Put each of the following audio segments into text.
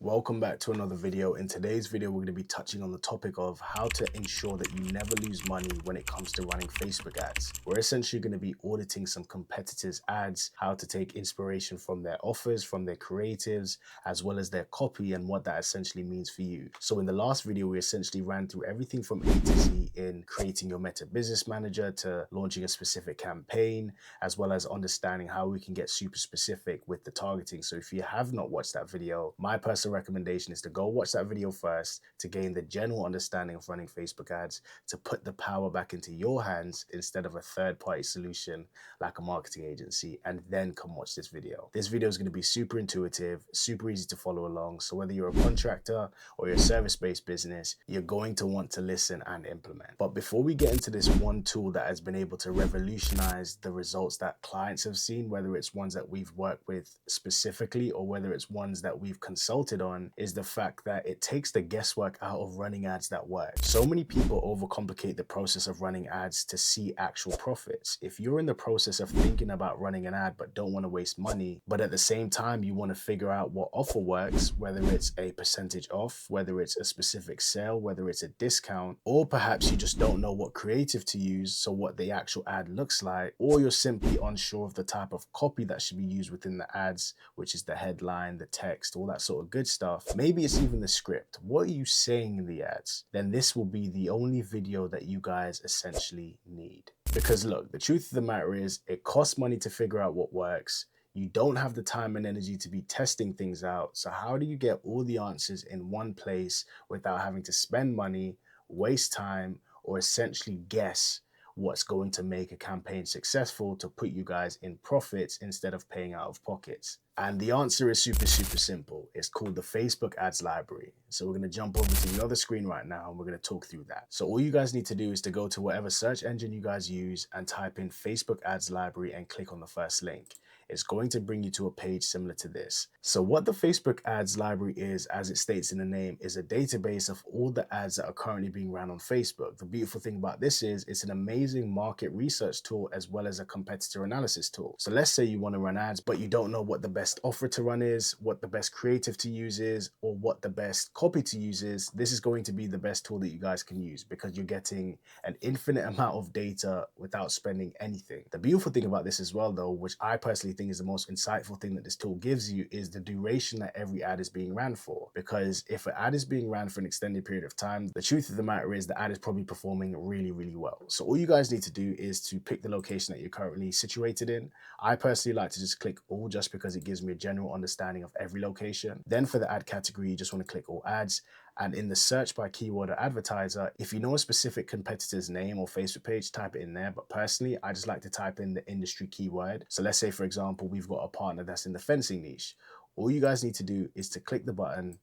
Welcome back to another video. In today's video, we're going to be touching on the topic of how to ensure that you never lose money when it comes to running Facebook ads. We're essentially going to be auditing some competitors' ads, how to take inspiration from their offers, from their creatives, as well as their copy and what that essentially means for you. So in the last video, we essentially ran through everything from A to Z in creating your Meta Business Manager to launching a specific campaign, as well as understanding how we can get super specific with the targeting. So if you have not watched that video, my personal recommendation is to go watch that video first to gain the general understanding of running Facebook ads, to put the power back into your hands instead of a third-party solution like a marketing agency, and then come watch this video. This video is going to be super intuitive, super easy to follow along. So whether you're a contractor or you're a service-based business, you're going to want to listen and implement. But before we get into this one tool that has been able to revolutionize the results that clients have seen, whether it's ones that we've worked with specifically or whether it's ones that we've consulted on, is the fact that it takes the guesswork out of running ads that work. So many people overcomplicate the process of running ads to see actual profits. If you're in the process of thinking about running an ad but don't want to waste money, but at the same time you want to figure out what offer works, whether it's a percentage off, whether it's a specific sale, whether it's a discount, or perhaps you just don't know what creative to use, so what the actual ad looks like, or you're simply unsure of the type of copy that should be used within the ads, which is the headline, the text, all that sort of good stuff. Maybe it's even the script. What are you saying in the ads? Then this will be the only video that you guys essentially need. Because look, the truth of the matter is it costs money to figure out what works. You don't have the time and energy to be testing things out. So how do you get all the answers in one place without having to spend money, waste time, or essentially guess what's going to make a campaign successful to put you guys in profits instead of paying out of pockets? And the answer is super simple. It's called the Facebook Ads Library. So we're going to jump over to the other screen right now and we're going to talk through that. So all you guys need to do is to go to whatever search engine you guys use and type in Facebook Ads Library and click on the first link. It's going to bring you to a page similar to this. So what the Facebook Ads Library is, as it states in the name, is a database of all the ads that are currently being ran on Facebook. The beautiful thing about this is it's an amazing market research tool as well as a competitor analysis tool. So let's say you want to run ads, but you don't know what the best offer to run is, what the best creative to use is, or what the best copy to use is. This is going to be the best tool that you guys can use because you're getting an infinite amount of data without spending anything. The beautiful thing about this as well, though, which I personally think is the most insightful thing that this tool gives you, is the duration that every ad is being ran for. Because if an ad is being ran for an extended period of time, the truth of the matter is the ad is probably performing really well. So all you guys need to do is to pick the location that you're currently situated in. I personally like to just click all just because it gives me a general understanding of every location. Then for the ad category, you just want to click all ads. And in the search by keyword or advertiser, if you know a specific competitor's name or Facebook page, type it in there. But personally, I just like to type in the industry keyword. So let's say, for example, we've got a partner that's in the fencing niche. All you guys need to do is to click the button,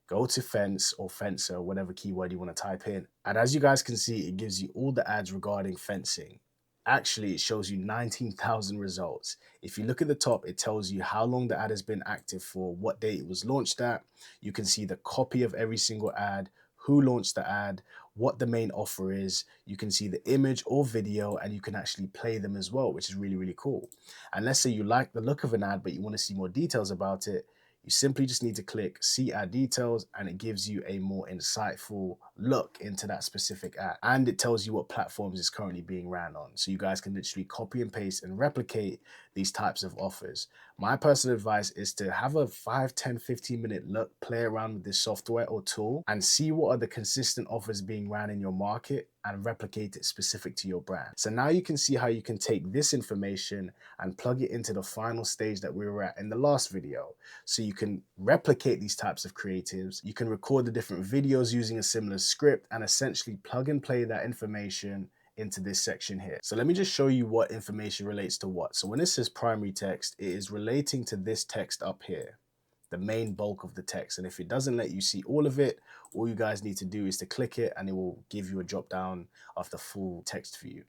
go to fence or fencer, whatever keyword you want to type in. And as you guys can see, it gives you all the ads regarding fencing. Actually, it shows you 19,000 results. If you look at the top, it tells you how long the ad has been active for, what date it was launched at. You can see the copy of every single ad, who launched the ad, what the main offer is. You can see the image or video, and you can actually play them as well, which is really cool. And let's say you like the look of an ad, but you want to see more details about it. You simply just need to click see ad details and it gives you a more insightful look into that specific ad. And it tells you what platforms it's currently being ran on. So you guys can literally copy and paste and replicate these types of offers. My personal advice is to have a 5, 10, 15-minute look, play around with this software or tool and see what are the consistent offers being ran in your market and replicate it specific to your brand. So now you can see how you can take this information and plug it into the final stage that we were at in the last video. So you can replicate these types of creatives, you can record the different videos using a similar script and essentially plug and play that information into this section here. So let me just show you what information relates to what. So when it says primary text, it is relating to this text up here, the main bulk of the text. And if it doesn't let you see all of it, all you guys need to do is to click it and it will give you a drop down of the full text for you.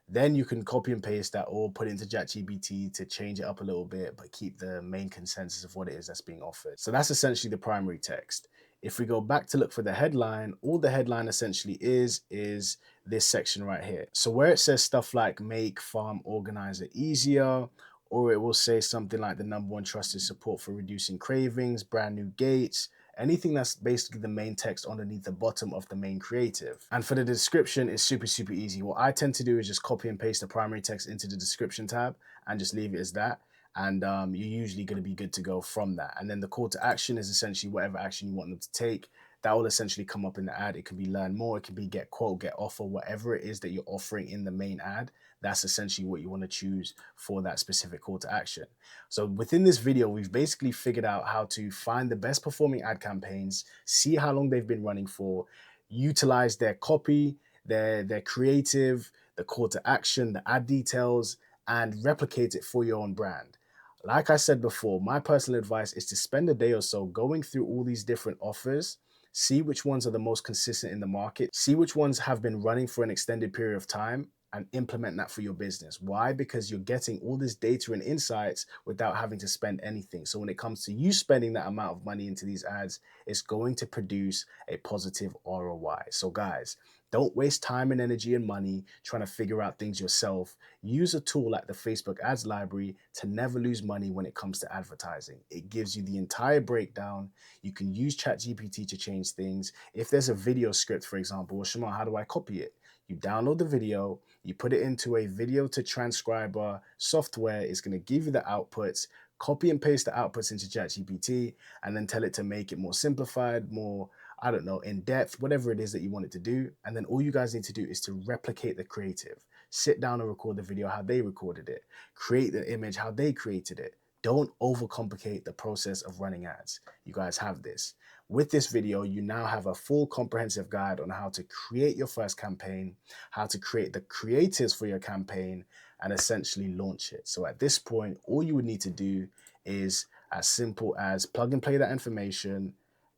Then you can copy and paste that or put it into ChatGPT to change it up a little bit, but keep the main consensus of what it is that's being offered. So that's essentially the primary text. If we go back to look for the headline, all the headline essentially is this section right here. So where it says stuff like make farm organizer easier, or it will say something like the #1 trusted support for reducing cravings, brand new gates, anything that's basically the main text underneath the bottom of the main creative. And for the description, it's super easy. What I tend to do is just copy and paste the primary text into the description tab and just leave it as that. And you're usually going to be good to go from that. And then the call to action is essentially whatever action you want them to take. That will essentially come up in the ad. It can be learn more, it can be get quote, get offer, whatever it is that you're offering in the main ad. That's essentially what you want to choose for that specific call to action. So within this video, we've basically figured out how to find the best performing ad campaigns, see how long they've been running for, utilize their copy, their creative, the call to action, the ad details, and replicate it for your own brand. Like I said before, my personal advice is to spend a day or so going through all these different offers, see which ones are the most consistent in the market, see which ones have been running for an extended period of time, and implement that for your business. Why? Because you're getting all this data and insights without having to spend anything. So when it comes to you spending that amount of money into these ads, it's going to produce a positive ROI. So guys, don't waste time and energy and money trying to figure out things yourself. Use a tool like the Facebook Ads Library to never lose money when it comes to advertising. It gives you the entire breakdown. You can use ChatGPT to change things. If there's a video script, for example, well, Shemar, how do I copy it? You download the video, you put it into a video to transcriber software. It's going to give you the outputs, copy and paste the outputs into ChatGPT, and then tell it to make it more simplified, more, I don't know, in depth, whatever it is that you want it to do. And then all you guys need to do is to replicate the creative. Sit down and record the video how they recorded it. Create the image how they created it. Don't overcomplicate the process of running ads. You guys have this. With this video, you now have a full comprehensive guide on how to create your first campaign, how to create the creatives for your campaign, and essentially launch it. So at this point, all you would need to do is as simple as plug and play that information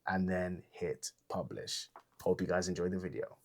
and then hit publish. Hope you guys enjoyed the video.